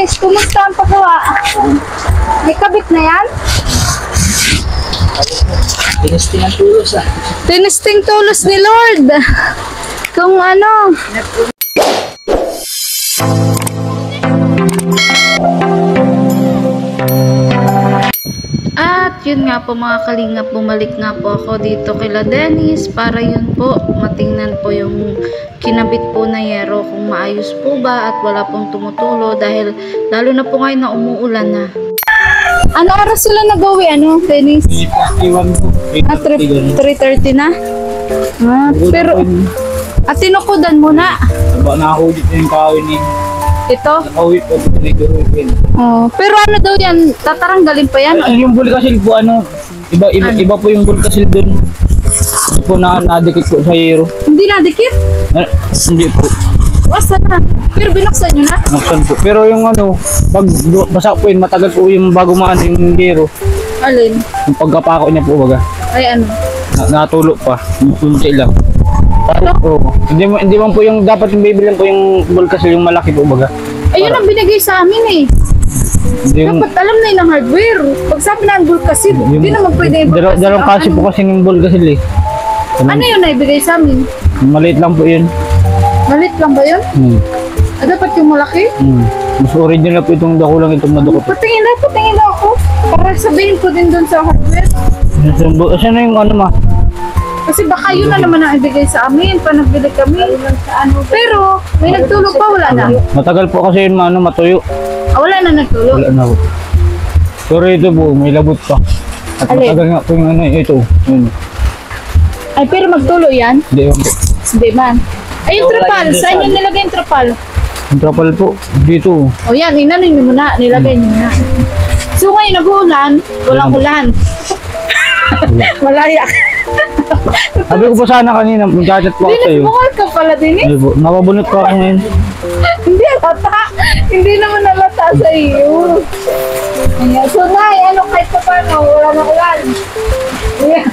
Dennis, kumusta ang paggawa? May kabit na yan? Tinisting ang tulos ah. Tinisting tulos ni Lord. Kung ano. At yun nga po mga kalingap, bumalik nga po ako dito kila Dennis para yun po matingnan po yung kinabit po na yero kung maayos po ba at wala pong tumutulo dahil lalo na po ngayon na umuulan na. Ano oras sila nag-uwi, Dennis? 3:30 na? Pero at tinukudan mo na. Ba nakahudit na yung kawin ni ito? nakahudit po pinag-uwin. Oh, pero ano daw yan? Tataranggalin pa yan? Yung bulkasil po iba po yung bulkasil dun. Po nadikit po sa hero. Hindi nadikit? Hindi po. Wasa na. Pero binuksan nyo na? Naksan po. Pero yung pag basa po yun, matagal po yung bago maano yung hero. Alin? Yung pagkapako niya po baga. Ay ano? Natulog pa. Yung kunti lang. Oh, hindi man po yung dapat yung bibilan po yung bulkasil yung malaki po baga. Ayun ang binigay sa amin eh. Dapat alam na yun ang hardware. Pag sabi na ang bulkasil, hindi naman pwede yung bulkasil. Dalawang kasi po kasi yung bulkasil eh. Ano yun na ibigay sa amin? Maliit lang po yun. Maliit lang ba yun? Dapat yung malaki? Mas original po itong dakulang itong madukot. Patingin na ako. Para sabihin ko din doon sa hardware. Saan na yung ma? Kasi baka yun na naman ang ibigay sa amin. Panagbili kami. Pero may nagtulog pa, wala na. Matagal po kasi yun matuyo. Wala na nagtulog. Wala na po. Pero ito po, may labot pa. At matagal nga po yung ito. Yun. Ay, pero magtulo yan? Hindi po. Hindi man. Ay, yung trapal. Saan yung nilagay yung trapal? Yung trapal po, dito. O yan, inanin nyo muna. Nilagay nyo muna. So ngayon, nag-uulan. Walang ulan. Malayak. Sabi ko po sana kanina, mag-chat po ako sa'yo. Dinasbukal ka pala din eh. Hindi po, napabunot po ako ngayon. Hindi alata. Hindi naman alata sa iyo. Ayan. So Nay, kahit pa paano, wala na ulan. Ayan.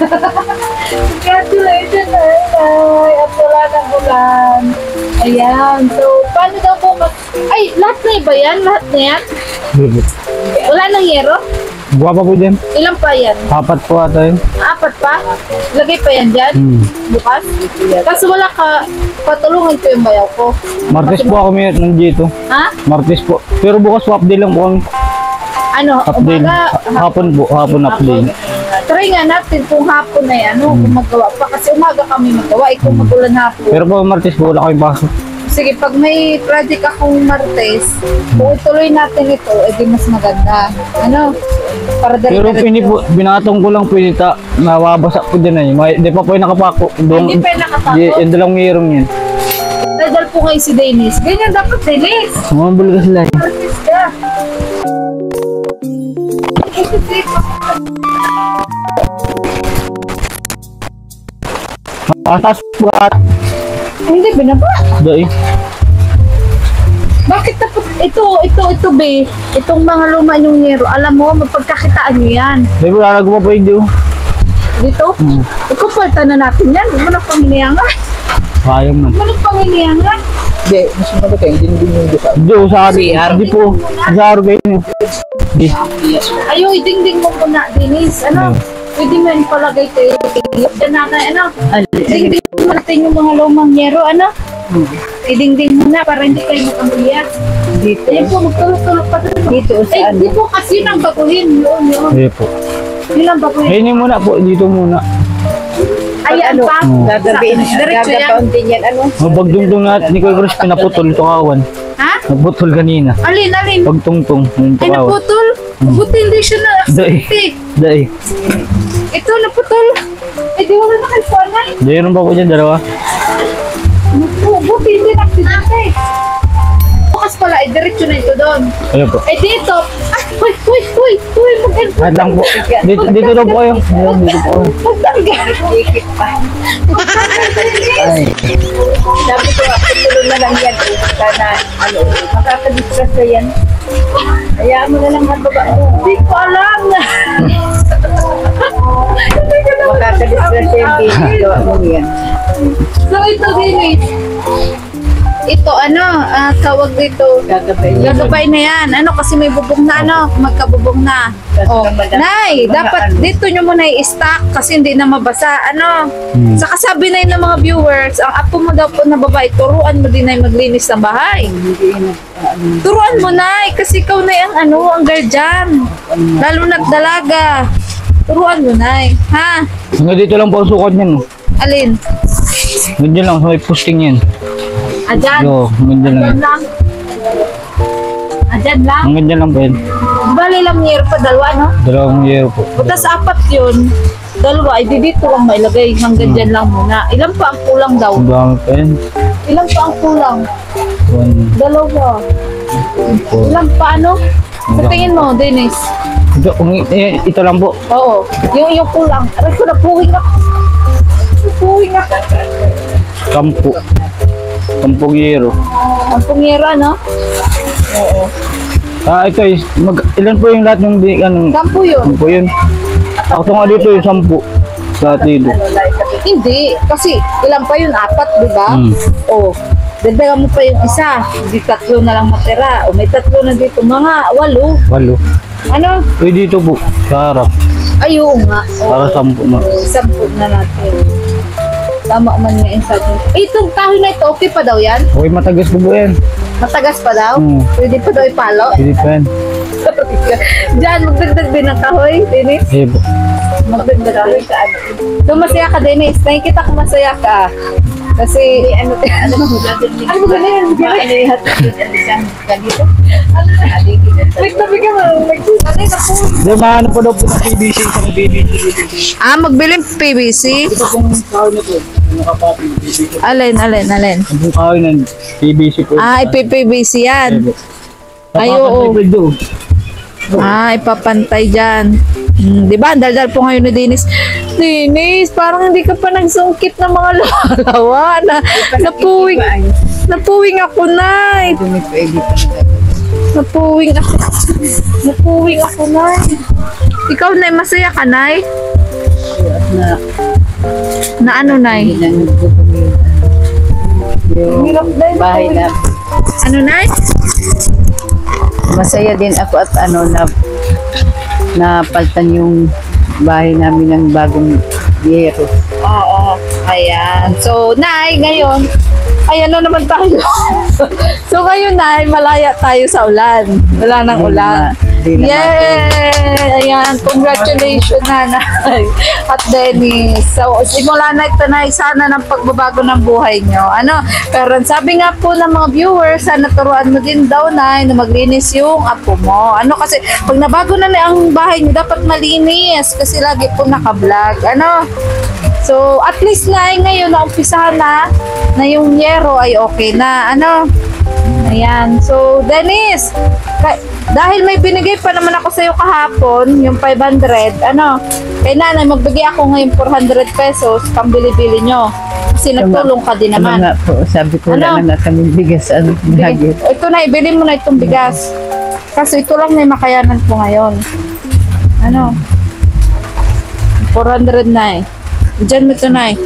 Congratulations, Nay. At wala na ulan. Ayan. So, paano daw po ay, lahat na ba yan? Lahat na yan? Wala nang yero? Guwapa po dyan. Ilan pa yan? 4 po ata yun. 4 pa? Lagay pa yan dyan? Bukas? Kaso wala ka, patulungan ko yung bayaw ko. Martes po ako may nandito. Ha? Martes po. Pero bukas po update lang po kami. Ano? Update. Umaga? Hapon po. Hapon update. Try nga natin kung hapon na yan, kung magawa pa. Kasi umaga kami magawa, kung magulan hapon. Pero po Martes po wala kami pasok. Sige, pag may project akong Martes, kung ituloy natin ito, edi mas maganda. Para pero binatong ko lang po inita, nawabasa po din na yun. Hindi pa po yung nakapako. Hindi pa yung nakapako? Yung dalawang ngirong yan. Dadal po kayo si Dennis. Ganyan dapat, Dennis. Mambul ka sila. Martes ka. Atas po at. Hindi, binaba. Dai. Bakit tapos ito be, itong mga luma yung nero, alam mo, mapagkakitaan nyo yan. Di ba lalago pa po yung diyo? Dito? Ikupalta na natin yan, huwag mo nang panginiyangan. Sayang man. Huwag mo nang panginiyangan. Hindi, mas maganda kayo, hindi nyo sa... Hindi, usari. Hindi po, usari kayo nyo. Hindi. Ayaw, idingding mo muna, Dennis. Pwede mo yung palagay kayo. Diyan natin, Dingding mo natin yung mga lumang nero, idingding mo na para hindi kayo makamuliyas. Dito. Ayun po, magtulog-tulog pa doon. Dito, saan? Di po, kasi yun ang baguhin. Yun. Hindi po. Yun ang baguhin. Ayun muna po, dito muna. Ayan pa. Diretso yan. Pagdungtong natin, ni Kuya Cruz, pinaputol ito kawan. Ha? Naputol kanina. Alin? Pagtungtong. Ay, naputol? Buti hindi siya na accidente. Dai. Ito, naputol. Eh, di wala na kayo sana. Dayron pa po dyan, dalawa. Buti hindi na accidente. Bukas pala, diretso na ito doon. Ayun po. Eh, dito. Uy, maganda. Kahit lang po. Dito daw po kayo. Dito po kayo. Magdangga. Ay. Sabi ko, tuloy na lang yan. Sana, makakadiscuss na yan. Kaya mo na lang magbaba. Hindi ko alam na. Makakadiscuss yung video mo yan. So, ito din ito tawag dito. Gagabay na yan. Kasi may bubong na magkabubong na. Oh, Nay, dapat dito nyo muna i-stack kasi hindi na mabasa. Saka sabi na yun ng mga viewers, ang apo mo daw po na babae, turuan mo din na maglinis ng bahay. Turuan mo, Nay, kasi ikaw na yung ang guardian. Lalo na't dalaga. Turuan mo, Nay. Ha? Hanggang dito lang po ang sukat niyan. Alin? Ganyan lang, sa may posting yan. Adyan? Oo, ganyan lang. Adyan lang? Adyan lang? Ang ganyan lang po yan. Bali lang year pa, dalawa, no? 2 year po. Tapos 4 yun. Dalawa, ay dito lang mailagay. Hanggang dyan lang muna. Ilan pa ang kulang daw? Ang dami pa yan. Ilan pa ang kulang? 1, Dalawa. 4. Ilan pa, Sa tingin mo, Dennis? Ito lang po. Oo. Yung kulang. Aray ko, napuwing ako. Napuwing ako. 10 year. Ang pungera, no? Oo. Ito is, ilan po yung lahat ng Kampo yun. 10 yun. Ako nga dito yung 10. Sa dito. Hindi. Kasi ilan pa yun? 4, di ba? Oo. Dagdagan mo pa yung isa. Hindi 3 na lang matira. O may 3 na dito. Mga 8. Dito po. Sa harap. Ay, oo nga. Para 10 na. 10 na natin. Tama man nga yung sa atin. Itong kahoy na ito, okay pa daw yan? Okay, matagas po yan. Matagas pa daw? Pwede pa daw ipalo? Pwede pa yan. Diyan, magdagdag din ng kahoy, Dennis. Po. Magdagdag kahoy sa So, masaya ka, Dennis. Nakikita ko masaya ka. Kasi, ano mo ganun? Wait, tabi ka mo. Hindi, maano po daw po ng PVC sa PVC. Magbiling PVC? Ito pong kahoy na po. Nakapapin. Alin? Ang kahoy ng PVC po. PVC yan. Ay, oo. Ipapantay dyan. Diba? Ang daldal po ngayon ni Dennis. Dennis, parang hindi ka pa nagsungkit ng mga lalawa. Napuwing ako, Nay. Napuwing ako, Nay. Ikaw, Nay, masaya ka, Nay? Na ano, Nay? Yung bahay na Nay? masaya din ako at napaltan yung bahay namin ng bagong yero. Oo. Ayan. So, Nay, ngayon, ayan na naman tayo. So, ngayon, Nay, malaya tayo sa ulan. Wala nang ulan. Yay! Ayan, congratulations, Nanay at Dennis. So, simula na ito, Nay, sana ng pagbabago ng buhay nyo. Pero sabi nga po ng mga viewers, sana turuan mo din daw, Nay, na maglinis yung apo mo. Kasi, pag nabago na ang bahay nyo, dapat malinis kasi lagi po naka-vlog. So, at least, Nay, ngayon, naumpisahan na yung yero ay okay na. Ayan. So, Dennis, dahil may binigay pa naman ako sa'yo kahapon, yung 500, kay Nanay, magbigay ako ngayon 400 pesos, pambili-bili nyo. Kasi nagtulong ka din naman. Nga po, sabi ko lang na kami bigas lagi. Ito na, ibili mo na itong bigas. Kasi ito lang na yung makayanan ko ngayon. 400 na eh. Diyan mo ito, Nay.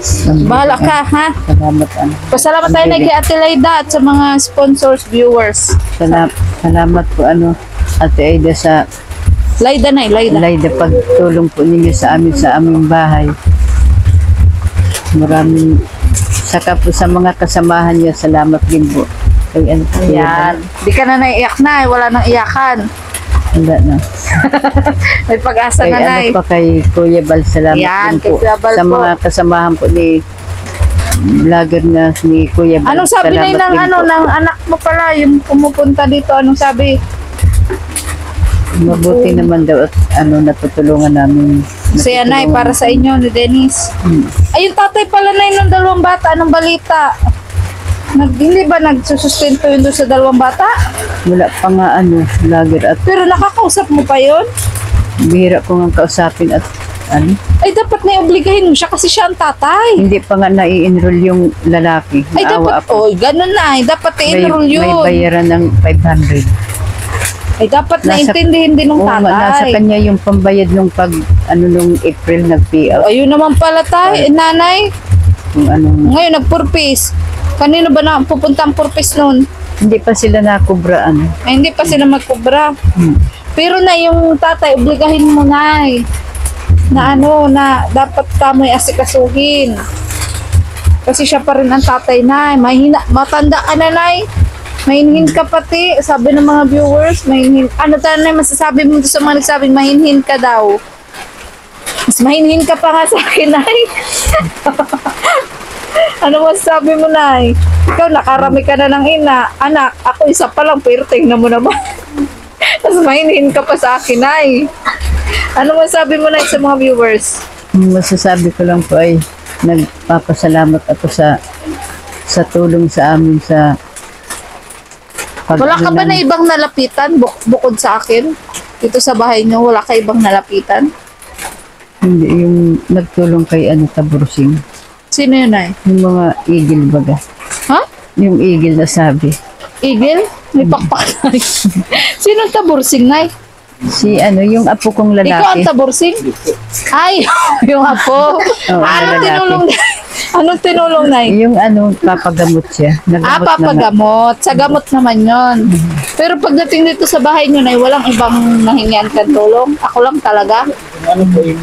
Bahala ka, ha? Salamat, Pasalamat tayo na kay Ate Laida at sa mga sponsors, viewers. Salamat po, Ate Aida sa Laida, pagtulong po ninyo sa aming bahay. Maraming, saka po sa mga kasamahan niyo, salamat din po. Ayan. Di ka na naiiyak, Nay. Wala nang iyakan. Wala na. May pag-asa na, Nay. Pa kay Kuya Bal, salamat Yan, din po. kay Kuya Bal Sa po. mga kasamahan po ni vlogger na ni Kuya Bal. Anong sabi na salamat din po. ng anak mo pala, yung pumupunta dito, anong sabi? Mabuti naman daw at natutulungan namin. Masaya, Nay, para sa inyo ni Dennis. Ay, yung tatay pala, Nay, ng 2 bata, anong balita? Hindi ba nagsusustento yun doon sa 2 bata? Wala pa nga vlogger at Pero nakakausap mo pa yun? bihira ko nga kausapin at Ay, dapat na obligahin mo siya kasi siya ang tatay. hindi pa nga nai-enroll yung lalaki. Ay, Naawa dapat, ganun na. Dapat i-enroll yun. May bayaran ng 500. Ay, dapat naintindihin din ng Oo, nasa tatay. kanya yung pambayad nung nung April nag-payout. Ayun naman pala tayo, Nanay. Kung Ngayon, nagpurpis. Kanino ba na pupunta ang purpose nun? Hindi pa sila nakubraan. Ay, hindi pa sila magkubra. Hmm. Pero na yung tatay, obligahin mo na na ano, na dapat kamoy asikasuhin. Kasi siya pa rin ang tatay na. Matanda ka na, Nay. Mahinhin ka pati. Sabi ng mga viewers, mahinhin. Ano tayo na masasabi mo sa mga nagsabing mahinhin ka daw? Mas mahinhin ka pa nga sa akin, Nay. Ano masasabi mo, Nay? Ikaw, nakarami ka na ng ina. Anak, ako isa pa lang, pero tingnan mo naman. Mas mahinhin ka pa sa akin, Nay. Ano masasabi mo, Nay, sa mga viewers? Ang masasabi ko lang po ay nagpapasalamat ako sa tulong sa amin sa Wala ka ba na ibang nalapitan bukod sa akin? Dito sa bahay niyo, wala ka ibang nalapitan? Hindi, yung nagtulong kay Tabursing. Sino yun, Nay? Yung mga igil baga. Ha? Yung igil na sabi. Igil? May pakpak, Nay. Sino ang tabursing, Nay? Si yung apo kong lalaki. Ikaw ang tabursing? Ay, yung apo. Oo, Anong lalaki. tinulong? Anong tinulong, Nay? Yung papagamot siya. Nagamot Papagamot. Sa gamot naman yon. Pero pagdating dito sa bahay nyo, Nay, walang ibang nahingian kang tulong? Ako lang talaga? Ano po yung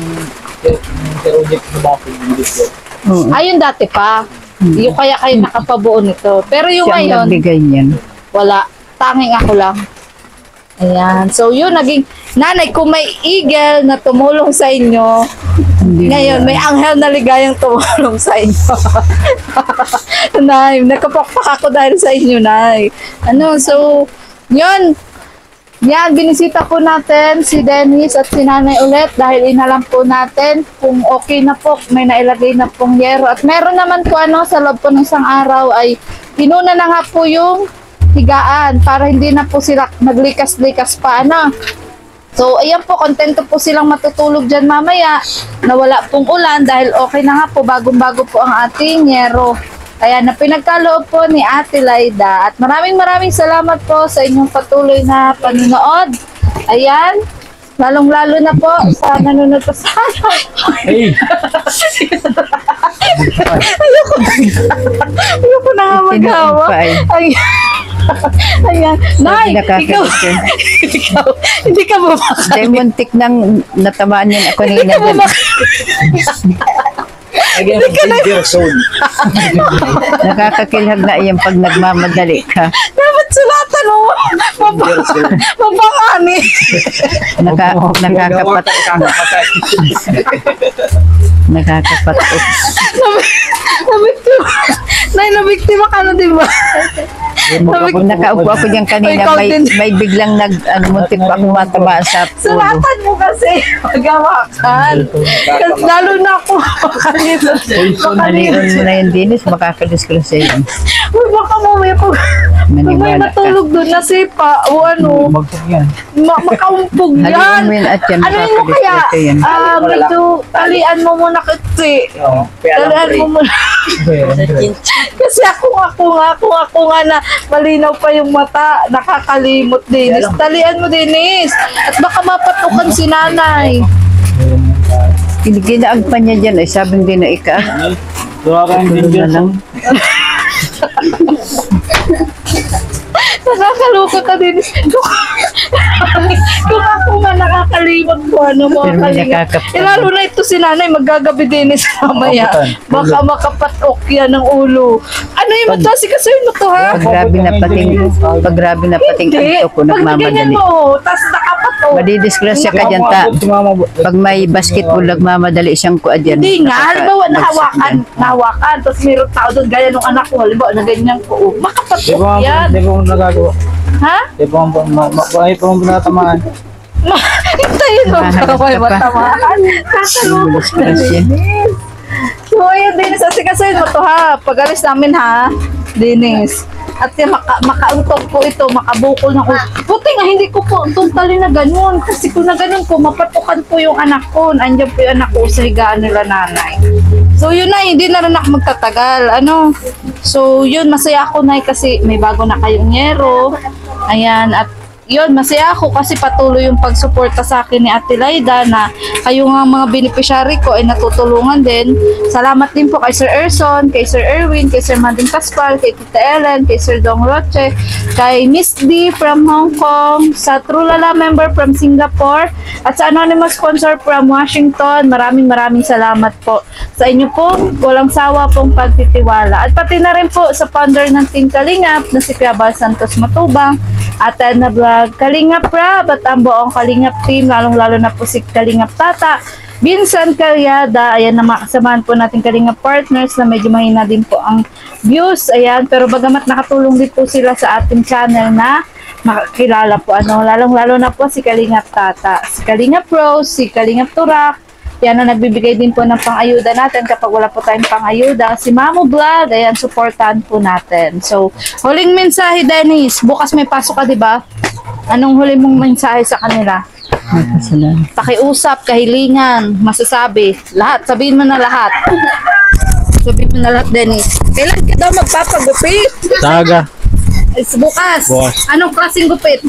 project na bakit hindi po? Oo. Ayun dati pa. Yung kaya kayo nakapabuo nito. Pero yung Siya ang ngayon, nagbigay niyan. wala. Tanging ako lang. Ayan. So, yun, naging nanay, kung may eagle na tumulong sa inyo, Hindi ngayon, na- may anghel na ligayang tumulong sa inyo. Nay, nakapakpak ako dahil sa inyo, Nay. So, yun. Yan, binisita po natin si Dennis at si Nanay ulit dahil inalam po natin kung okay na po, may nailagay na pong yero. At meron naman po sa loob po ng isang araw ay pinuna na nga po yung higaan para hindi na po sila naglikas-likas pa, So, ayan po, kontento po silang matutulog dyan mamaya na wala pong ulan dahil okay na nga po, bagong-bago po ang ating yero. Kaya na pinagkaloob po ni Ate Laida. At maraming salamat po sa inyong patuloy na panonood. Ayan, lalong-lalo na po sa nanonood po sa Hey! Ayoko na nga maghawa. Ayan. Ayan. Nay, ikaw, hindi ka bumakal. Dahil muntik nang natamaan yan ako Hindi nila. ka bumakal. Again, danger zone. Nakakakilhag na yan pag nagmamadali ka. Dapat sulatan mo. Mabangani. Nakakapatok. Nabiktima ka na, di ba? Nakaupo ako diyan kanina, Ikaw din. may biglang muntik pa akong matamaan sa pulo. Sulatan mo kasi. Magawakan. Lalo na ako. Makanito. Nalion mo na yan, Dennis, makakadiskrasa yan. Uy, baka mamaya pag may Maniwala ka. matulog doon na sipa o ano, Magpag yan. makaumpog Nalion yan. mo yan at yan, Ano mo kaya? makakadiskrasa yan. Medyo talian mo muna kasi. Oo. Kaya lang Talian mo muna. Kasi ako nga na malinaw pa yung mata, nakakalimot, Dennis. Talian mo, Dennis. At baka mapatukan si nanay. Ginaag pa niya dyan, ay sabing din na ika. Gawa ka yung danger na lang. Nakakalukot na, Dennis. Kung ako nga nakakalimot ko, ano mo Pero may kalinga. nakakapal. Lalo na ito si nanay, maggagabi, Dennis, mamaya. Baka makapatok yan ng ulo. Ano yung ito? Sikasuin mo to, ha? Pag grabe na pating Hindi. anto ko, Pag ganyan nagmamadali. mo, tapos nakapatok. Madidisgrasya ka dyan, ta. Pag may basketball, nagmamadali siyang kuha dyan. Hindi nga, halimbawa nahawakan, tapos mayroon tao doon, gaya nung anak ko, halimbawa na ganyan ko, makapatok yan. Di ba mo nagagawa? Ha? Di ba mo natamaan? Hintayin mo Mahanap ba may ka pa. matamaan? Kakalukot na Disgrasya. Dennis. So, ayun, Dennis, asikasuhin mo to, ha? Pag-alis namin, ha? Dennis. At yan, makauntok po ito, makabukol na ko. Buti nga, hindi ko po totally na ganun. Kasi kung na ganun po, mapatukan po yung anak ko. Andiyan po yung anak ko sa higaan nila nanay. So, yun na, hindi na rin ako magtatagal. So, yun, masaya ako na kasi may bago na kayong yero. Ayan, at yun, masaya ako kasi patuloy yung pagsuporta sa akin ni Ate Laida na kayo nga mga beneficiary ko ay natutulungan din. Salamat din po kay Sir Erson, kay Sir Erwin, kay Sir Manding Pascual, kay Tita Ellen, kay Sir Dong Roche, kay Miss D from Hong Kong, sa Trulala member from Singapore, at sa anonymous sponsor from Washington. Maraming salamat po sa inyo pong walang sawa pong pagtitiwala. At pati na rin po sa founder ng Team Kalingap na si Kuya Bal Santos Matubang, at na vlog Kalingap Rab, at ang buong Kalingap team, lalong-lalo na po si Kalingap Tata, Vincent Caryada. Ayan, na makasamahan po natin Kalingap partners na medyo mahina din po ang views. Ayan, pero bagamat nakatulong din po sila sa ating channel na makakilala po, lalong-lalo na po si Kalingap Tata, si Kalingap Rose, si Kalingap Turak. Yan na nagbibigay din po ng pang-ayuda natin kapag wala po tayong pang-ayuda. Si Mamo Vlog, ayan, supportan po natin. So, huling mensahe, Dennis. Bukas may pasok ka, di ba? Anong huling mong mensahe sa kanila? Salamat. Pakiusap, kahilingan, masasabi. Lahat, sabihin mo na lahat. Sabihin mo na lahat, Dennis. Kailan ka daw magpapagupit? Saga. Bukas. Bukas. Anong klaseng gupit?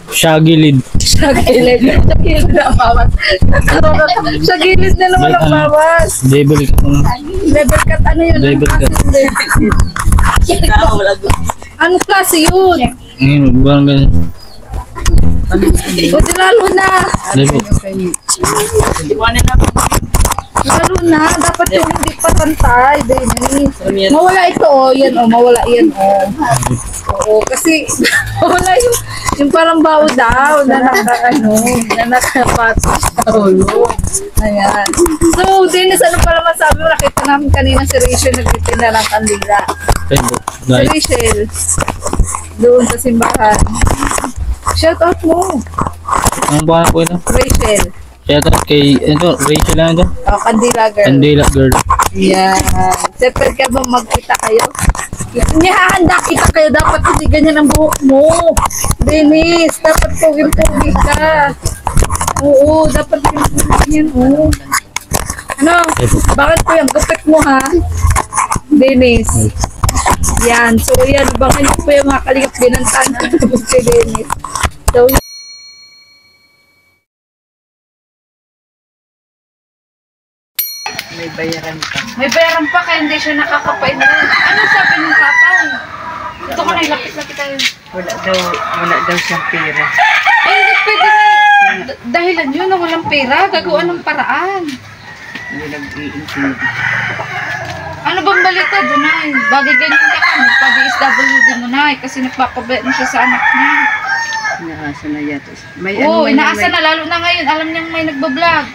Siya gilid. Sa gilid. Sa gilid na bawas. Sa gilid na naman ang bawas. Devil cut. Level cut, ano yun? Level cut. Anong klase yun? Ngayon, parang ganyan. Buti lalo na. Devil. Lalo na. Dapat yung hindi patantay. Dennis. Mawala ito, oh. Yan, oh. Mawala yan, oh. Oo, kasi wala yung parang bao daw na nakapatos sa ulo. Ayan. So, Dennis, ano pala masabi mo? Nakita namin kanina si Rachel nagtitinda ng kandila. Si Rachel, doon sa simbahan. Shout out mo. Ano ba po ito? Rachel. Shout out kay, Rachel lang ito? Oh, Kandila girl. Kandila girl. Yan. Siyempre ka ba magkita kayo? Nihahanda kita kayo. Dapat hindi ganyan ang buhok mo. Dennis, dapat pugin-pugin ka. Oo, dapat ganyan. Oo. Ano? Bakit po yung gupit mo, ha? Dennis. Yan. So, yan. Bakit po yung mga Kalingap binantaan ko si Dennis. So, May bayaran pa. may bayaran pa kaya hindi siya nakakapain. Ano sabi ng tatay? Ito ko na ilapit-lapit tayo. Wala daw siyang pera. Eh, hindi pwede na. Dahilan yun na walang pera. Gagawa ng paraan. Hindi nag-iintindi. Ano bang balita, Dunay? Bagay ganyan ka ka. Pag-DSWD mo na kasi nagpapabayad na siya sa anak niya. Inaasa na yata. May Oo, may- inaasa na lalo na ngayon. Alam niyang may nagbablog.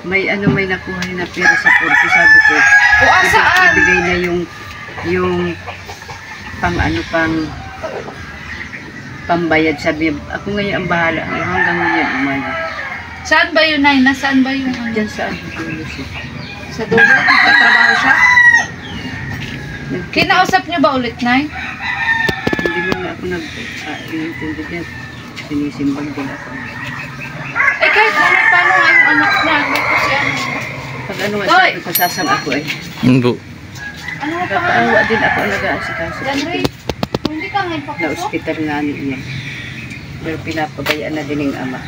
may nakuha na pera sa korte, sabi ko. O, saan? Ibigay na yung pambayad, sabi. Ako ngayon ang bahala. Hanggang ngayon umano. Saan ba yun, Nay? Nasaan ba yung ano? Diyan sa dulo siya. Sa dulo? Nagtatrabaho siya? Kinausap niyo ba ulit, Nay? Hindi mo nga ako nag-iintindi dyan. Sinisimbang din ako. Eh, kahit ano, paano nga yung anak niya? Dito si ano? Pag ano nga Toy! sabi ko, sasam ako eh. Hindi. Ano nga pa nga? Kapaawa din ako ang nag-aasikaso. Yan, Ray. Hindi ka ngayon Na papasok? ospital nga niya. Pero pinapabayaan na din ng ama.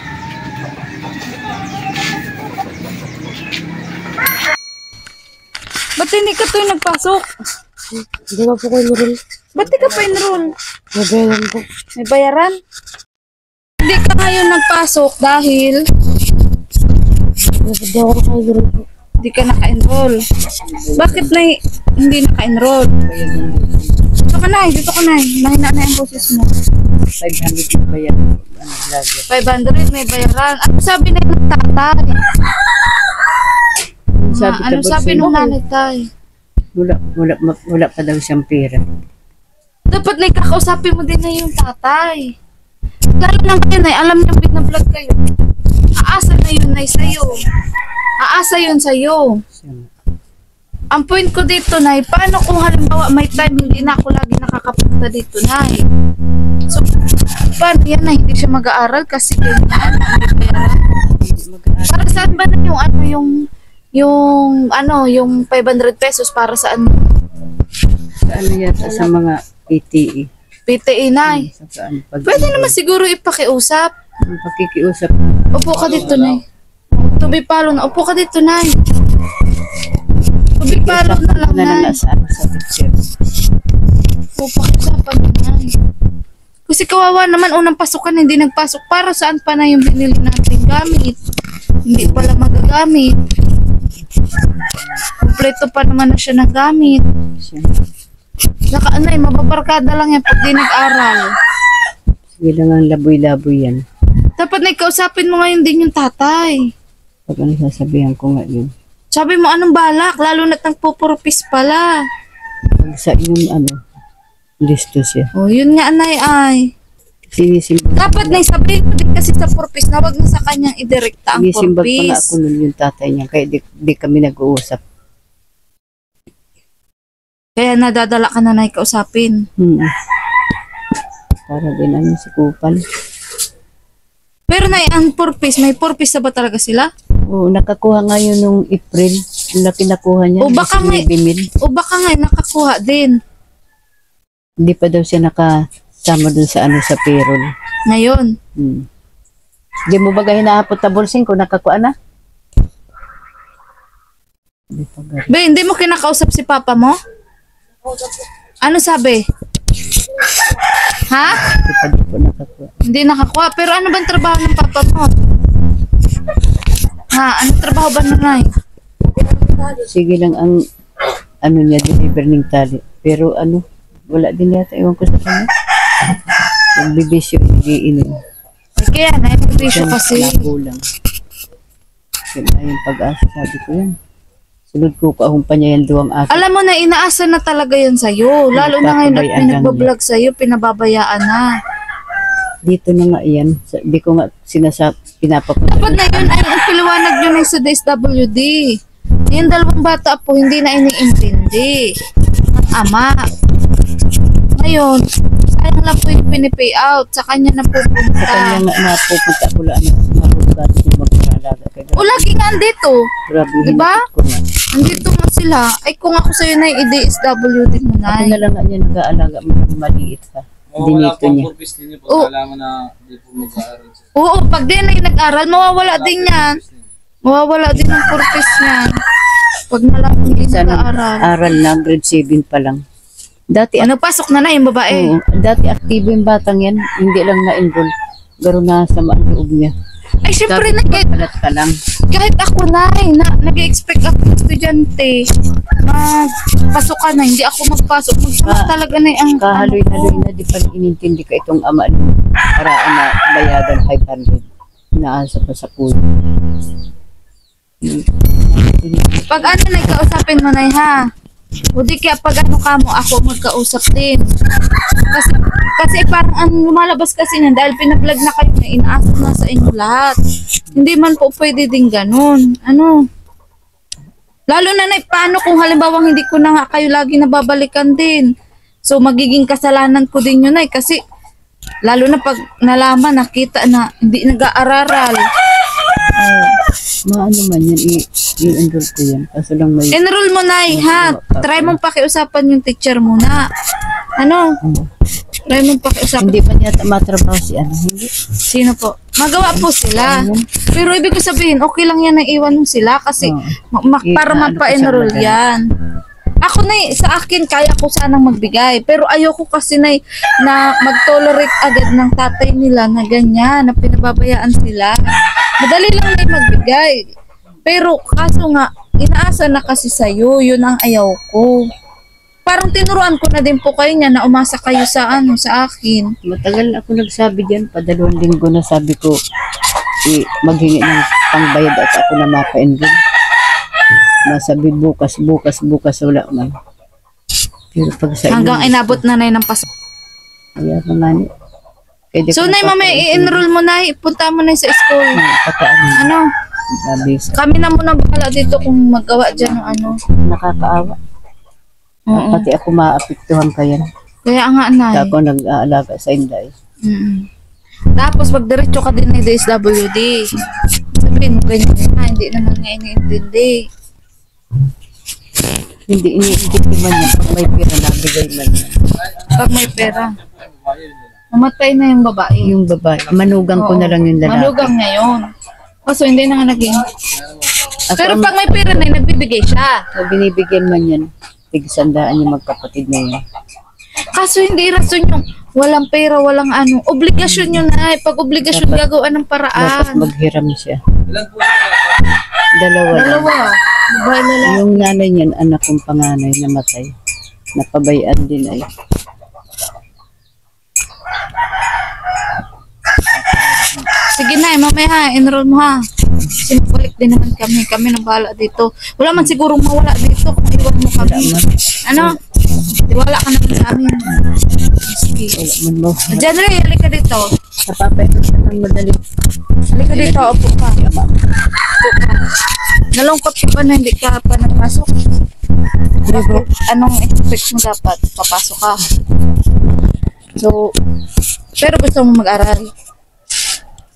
Ba't hindi ka tuloy nagpasok? Hindi ba po kayo enroll? Ba't di ka pa enroll? Mabayaran po. May bayaran? Hindi ka ngayon nagpasok dahil Hindi ako naka-enroll po. hindi ka naka-enroll. Bakit na hindi naka-enroll? Dito ka na, dito ka na. Mahina na yung boses mo. 500 na bayan. Ano, lagi. 500 may bayaran. Ano sabi na yung tatay? Ano sabi nung nanay tay? Wala pa daw siyang pera. Dapat na kakausapin mo din na yung tatay. Lalo na ngayon ay alam niyo binablog kayo. Aasa na yun ay sa'yo. Aasa yun sa'yo. Ang point ko dito, Nay, paano kung halimbawa may time hindi na ako lagi nakakapunta dito, Nay? So, paano yan na hindi siya mag-aaral kasi ganyan, may pera? Para saan ba na yung 500 pesos para saan? Sa ano yata sa mga PTE. PTA, Nay. Saan pag Pwede naman siguro ipakiusap. pakikiusap. Upo ka dito, Nay. Tubi palo na. Upo ka dito, Nay. Tubi palo na lang, na Nay. lang sa picture. Upo, pakiusapan niyo, Nay. Kasi kawawa naman, unang pasukan, hindi nagpasok. Para saan pa na yung binili natin gamit? Hindi pala magagamit. Kompleto pa naman na siya ng gamit. Saka ano mababarkada lang yan pag di nag-aral. Sige lang ang laboy-laboy yan. Dapat na ikausapin mo ngayon din yung tatay. Pag ano sasabihan ko nga yun. Sabi mo anong balak, lalo na't nagpupurpis pala. Pag sa inyong listo siya. O yun nga, Nay, ay. Sinisimbag. Dapat na sabihin mo din kasi sa purpis na wag na sa kanyang idirekta ang Sinisimbag pa nga purpis. ako nun yung tatay niya. Kaya di kami nag-uusap. Kaya nadadala ka na kausapin. Para din namin si Kupal. Pero Nay, ang purpis, may purpise na ba talaga sila? Oo, nakakuha nga yun nung April. Yung laki nakuha niya. O baka nga, o baka nga nakakuha din. Hindi pa daw siya nakasama dun sa sa payroll. Ngayon. Hindi mo ba hinahapot na bolsing kung nakakuha na? Be, hindi mo kinakausap si papa mo? Ano sabi? Ha? Hindi pa daw po nakakuha. Hindi nakakuha. Pero ano bang trabaho ng papa mo? Ha? Ano trabaho ba nanay? Sige lang ang niya, deliver ng tali. Pero wala din yata. Ewan ko sa kanya. Nagbibisyo, hindi inom. Ay, kaya na yung bisyo kasi. Nakulang. Kaya na yung pag-asa, sabi ko yan. Sunod ko kahumpa niya yan duwang asa. Alam mo na, inaasa na talaga yan sa'yo. Lalo na ngayon at may nagbablog sa'yo, pinababayaan na. Dito na nga yan. Di ko nga pinapapunta. Dapat na yun ay ang piliwanag yun ay sa DSWD. Yung dalawang bata po, hindi na iniintindi. Ang ama. Ngayon, sayang lang po yung pinipay out. Sa kanya na Sa pupunta. kanya nga napupunta ko lang marugat yung mag-alaga. O, lagi nga andito. Grabe, Diba? hinapit ko nga. Andito nga sila. Ay, kung ako sa'yo na i-DSWD mo na. Ako na lang nga niya nag-aalaga maliit ha. Dinito niya. Oo. Oo, pag di na yung nag-aral, mawawala din yan. Mawawala din ang purpose niyan. Pag malaman hindi Sana nag-aaral. aral na, grade 7 pa lang. Dati, Ano, pasok na yung babae. oo, dati aktibo yung batang yan. Hindi lang na-enroll. Garo na sa loob niya. Ay, syempre Sabi na ko, kahit, palat ka lang. kahit ako nag-expect ako ng estudyante. Magpasok ka na, hindi ako magpasok. Magsama talaga na ang Kahaloy-haloy na, di pa inintindi ka itong ama para na bayagan 500. Naasa pa sa pool. Pag ano na, kausapin mo na ha. O di kaya pag ano ka mo, ako magkausap din. Kasi parang ang lumalabas kasi niyan dahil pinablog na kayo na inaasap na sa inyo lahat. Hindi man po pwede din ganun. Ano? Lalo na paano kung halimbawa hindi ko na nga kayo lagi nababalikan din. So magiging kasalanan ko din yun kasi lalo na pag nalaman, nakita na hindi nag-aararal. Maano man yan, i-enroll ko yan. Kaso lang may... Enroll mo na ha. Try mong pakiusapan yung teacher muna. Ano? Try mong pakiusapan. Hindi pa niya matrabaho si hindi. Sino po? Magawa po sila. Pero ibig ko sabihin, okay lang yan na iwan mo sila kasi para mapa-enroll yan. Ako na sa akin, kaya ko sanang magbigay. Pero ayoko kasi na mag-tolerate agad ng tatay nila na ganyan, na pinababayaan sila. Madali lang na magbigay. Pero kaso nga, inaasa na kasi sa'yo, yun ang ayaw ko. Parang tinuruan ko na din po kayo niya na umasa kayo sa akin. Matagal na ako nagsabi diyan, pa 2 linggo na sabi ko, maghingi ng pangbayad at ako na mapa-enroll. Masabi bukas, wala man. Pero pag sa Hanggang inabot na ng pasok. Kaya pa nga ni. So, Nay, mamaya i-enroll mo na, ipunta mo na sa school. Ano? Kami na muna bahala dito kung magawa dyan ng ano. Nakakaawa. Oo. Pati ako maapektuhan ka yan. Kaya nga, Nay. Kaya ako nag-aalaga sa inday. Tapos, pag diretso ka din ng DSWD, sabihin mo ganyan na, hindi naman nga iniintindi. Hindi iniintindi man yan. Pag may pera na, bigay man yan. Pag may pera. Namatay na yung babae. Yung babae. Manugang ko Oo. na lang yung lalaki. Manugang ngayon. Kaso hindi na nga naging. Ako Pero ang- pag may pera na, nagbibigay siya. So, binibigyan man yan. Tigsandaan yung magkapatid na yun. Kaso hindi rason yung walang pera, walang ano. Obligasyon yun na. Pag obligasyon, Dapat- gagawin ng Dapat paraan. maghiram siya. Dalawa lang. Dalawa. Babae na lang. Yung nanay niyan, anak kong panganay, namatay. Napabayaan din ay. Sige na, mamaya ha, enroll mo ha. Sinubalik din naman kami. Kami nang bahala dito. Wala man sigurong mawala dito kung iwan mo kami. Ano? Wala ka naman sa amin. Sige. Wala man mo. Diyan rin, halika dito. Napapayaan ka ng madali. Halika dito, upo ka. Upo ka. Nalungkot ka ba na hindi ka pa napasok? Bakit? Anong expect mo dapat? Papasok ka. So, pero gusto mo mag-aral.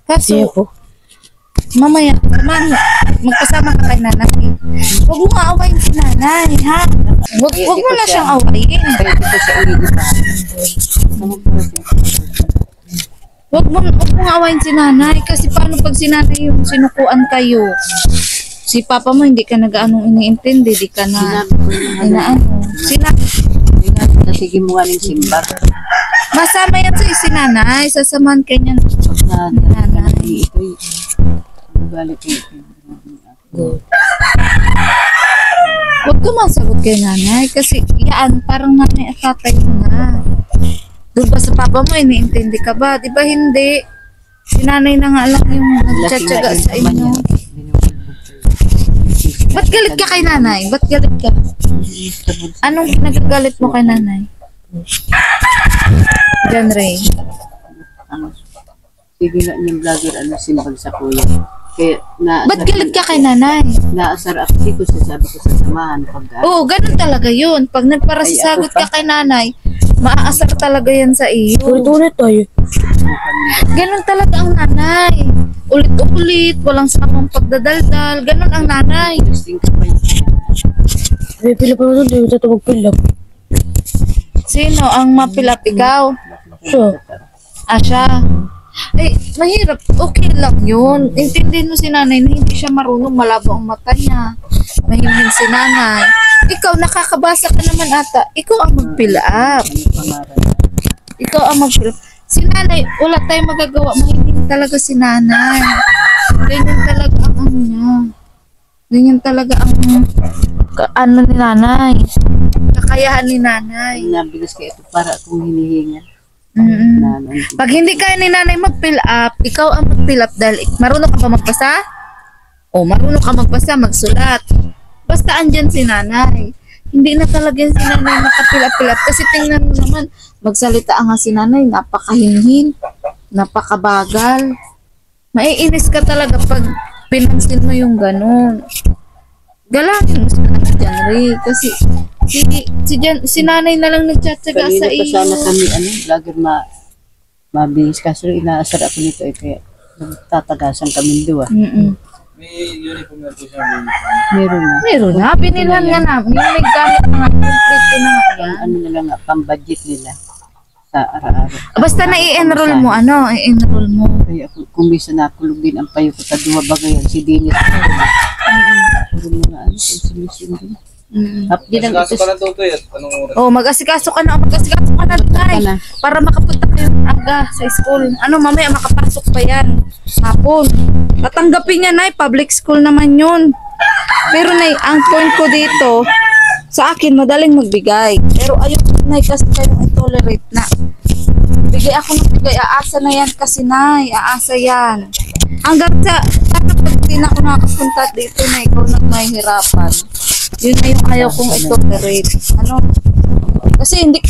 Kaso, Siya po. mamaya, magkasama ka kay nanay. Huwag mo nga awayin si nanay, ha? Huwag mo na siyang awayin. Kaya dito sa ulitin. Huwag mo nga awayin si nanay. Kasi paano pag si nanay yung sinukuan kayo? Si papa mo hindi ka nag-anong iniintindi, di ka na inaano. Sige mo nga ng simbar. Masama yan sa si nanay. Sasamahan ka niyan. Nanay. Ito'y balik ito. Huwag ka masagot kay nanay. Kasi yan, parang nanay at tatay mo na. Doon ba sa papa mo, iniintindi ka ba? Di ba hindi? Si nanay na nga lang yung nagtsatsaga sa inyo. Ba't galit ka kay nanay? Ba't galit ka? Anong nagagalit mo kay nanay? John Ray. Sige nga yung vlogger, simbal sa kuya. Kaya Ba't galit ka kay nanay? naasar ako dito, sasabi ko sa samahan. Oo, ganun talaga yun. Pag nagparasasagot ka kay nanay, maaasar talaga yan sa iyo. Ulit-ulit tayo. Ganun talaga ang nanay. Ulit-ulit, walang samang pagdadaldal. Ganun ang nanay. May pila pa naman, di mo tayo magpilap. Sino ang mapilap? Ikaw? So, Siya. Ay, mahirap. Okay lang yun. Intindihin mo si nanay na hindi siya marunong, malabo ang mata niya. Mahimbing si nanay. Ikaw, nakakabasa ka naman ata. Ikaw ang mag-fill-up. Ikaw ang mag-fill-up. Si nanay, wala tayong magagawa. Mahimbing talaga si nanay. Ganyan talaga ang ano niya. Ganyan talaga ang ano ni nanay. Kakayahan ni nanay. Nabilis ka ito para akong hinihingan. Mm-mm. Pag hindi kaya ni nanay mag-fill up, ikaw ang mag-fill up dahil marunong ka ba magbasa? O marunong ka magbasa, magsulat. Basta andyan si nanay. Hindi na talaga si nanay maka-fill up. Kasi tingnan mo naman, magsalita nga si nanay, napakahinhin, napakabagal. Maiinis ka talaga pag pinansin mo yung ganun. Galangin mo si nanay dyan, Ray. Kasi si nanay na lang nagtsatsaga sa Kanina pa iyo. sana kami, vlogger mabihis. Kaso inaasar ako nito kaya nagtatagasan kami dua. Mm-mm. Meron na. Meron na, binilhan nga namin. May gamit na nga, complete na nga yan. Ano na lang nga, pang-budget nila sa araw-araw. Basta na i-enroll mo, ano, i-enroll mo. Kaya kung bisa nakulog din ang payo ko, taduwa bagayan, si Dennis. Puro mga konsumisyon din. Hapdi lang ito. Oh, mag-asikaso ka na, Nay. na. Para makapunta kayo ng aga sa school. Ano, mamaya makapasok pa yan. Hapon. Tatanggapin niya, Nay, public school naman yun. Pero, Nay, ang point ko dito, sa akin, madaling magbigay. Pero ayun, Nay, kasi kayong i-tolerate na. Bigay ako ng bigay. Aasa na yan kasi, Nay. Aasa yan. Hanggang sa, kapag hindi na ako nakapunta dito, Nay, ikaw na mahihirapan. Yun na yung ayaw kong i-tolerate. Ano? Kasi hindi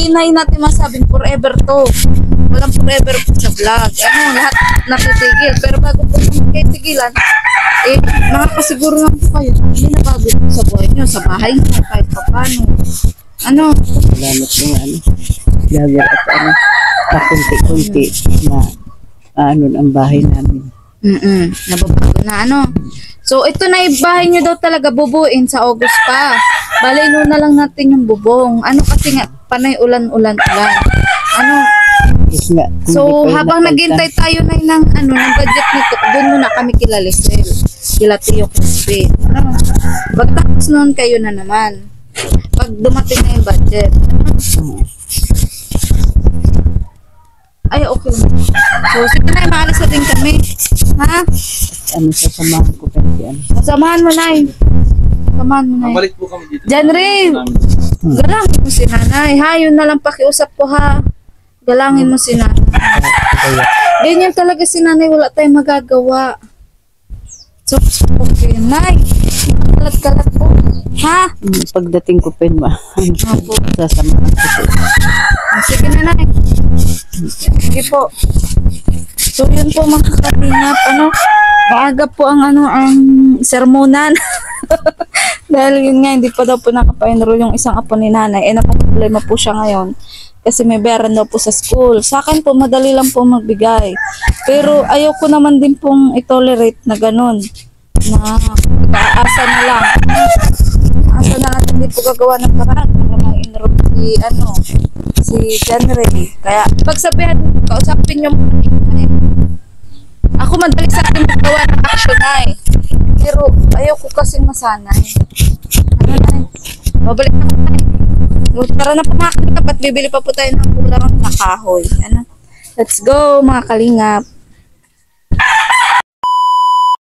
na yun natin masabing forever to. Walang forever sa vlog. Ano, lahat napitigil. Pero bago po kayo tigilan, nakakasiguro lang po kayo. Hindi na bago sa buhay nyo, sa bahay nyo, kahit pa paano. Ano? Salamat po nga, vlogger at pakunti-kunti na ang bahay namin. Nababago na ano. So, ito na yung bahay nyo daw talaga bubuin sa August pa. Balay na lang natin yung bubong. Ano kasi nga, panay ulan-ulan. Ano, Yes nga. Kung so, di pa yun habang napalitan. naghintay tayo na ng budget nito, doon muna kami kila Lisel. Kila Tio Crispy. Pagtapos noon kayo na naman. Pag dumating na yung budget. Ay, okay. So, sige na, maalis na din kami. Ha? Ano, sasamahan ko pa yan. Samahan mo na Samahan mo na Balik po kami dito. Jan Ray, galangin mo si nanay. Ha, yun na lang pakiusap ko ha. Galangin mo si nanay. Ganyan talaga si nanay, wala tayong magagawa. So, okay, nay. Kalat-kalat po. Ha? Pagdating ko pa yun, Opo. sasamahan ko pa yun. Sige na, nay. Sige po. So, yun po mga kalingap. Maaga po ang sermonan. Dahil yun nga, hindi pa daw po nakapa-enroll yung isang apo ni nanay. Problema po siya ngayon. Kasi may bayaran daw po sa school. Sa akin po, madali lang po magbigay. Pero ayoko naman din pong itolerate na ganun. Na aasa na lang. Asa na lang hindi po gagawa ng paraan para ma-enroll si Jan Ray. Kaya pagsabihan, kausapin niyo muna. Ako madali sa akin magawa ng action ay. Pero ayoko kasi masanay. Mabalik na po tayo. Tara na po mga kalingap at bibili pa po tayo ng kulang na kahoy. Let's go mga kalingap.